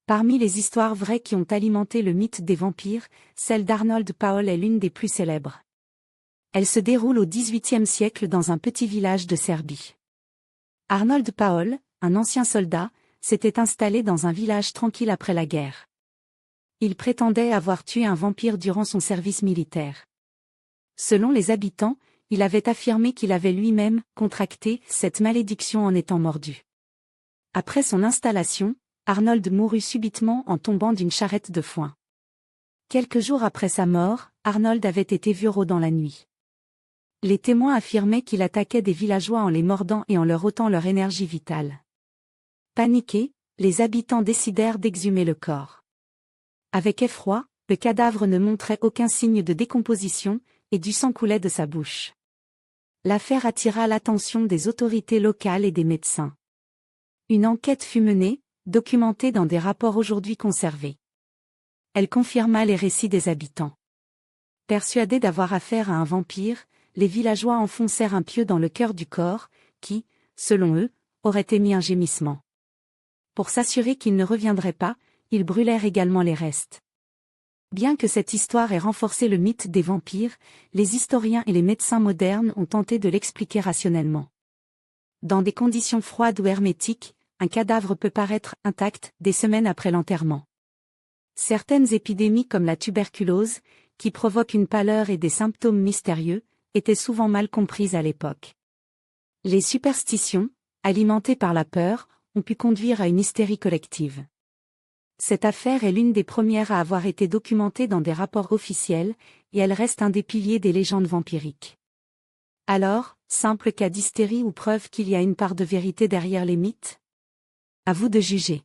Parmi les histoires vraies qui ont alimenté le mythe des vampires, celle d'Arnold Paul est l'une des plus célèbres. Elle se déroule au XVIIIe siècle dans un petit village de Serbie. Arnold Paul, un ancien soldat, s'était installé dans un village tranquille après la guerre. Il prétendait avoir tué un vampire durant son service militaire. Selon les habitants, il avait affirmé qu'il avait lui-même contracté cette malédiction en étant mordu. Après son installation, Arnold mourut subitement en tombant d'une charrette de foin. Quelques jours après sa mort, Arnold avait été vu rôdant la nuit. Les témoins affirmaient qu'il attaquait des villageois en les mordant et en leur ôtant leur énergie vitale. Paniqués, les habitants décidèrent d'exhumer le corps. Avec effroi, le cadavre ne montrait aucun signe de décomposition, et du sang coulait de sa bouche. L'affaire attira l'attention des autorités locales et des médecins. Une enquête fut menée, documentée dans des rapports aujourd'hui conservés. Elle confirma les récits des habitants. Persuadés d'avoir affaire à un vampire, les villageois enfoncèrent un pieu dans le cœur du corps, qui, selon eux, aurait émis un gémissement. Pour s'assurer qu'il ne reviendrait pas, ils brûlèrent également les restes. Bien que cette histoire ait renforcé le mythe des vampires, les historiens et les médecins modernes ont tenté de l'expliquer rationnellement. Dans des conditions froides ou hermétiques, un cadavre peut paraître intact des semaines après l'enterrement. Certaines épidémies comme la tuberculose, qui provoquent une pâleur et des symptômes mystérieux, étaient souvent mal comprises à l'époque. Les superstitions, alimentées par la peur, ont pu conduire à une hystérie collective. Cette affaire est l'une des premières à avoir été documentée dans des rapports officiels, et elle reste un des piliers des légendes vampiriques. Alors, simple cas d'hystérie ou preuve qu'il y a une part de vérité derrière les mythes ? À vous de juger.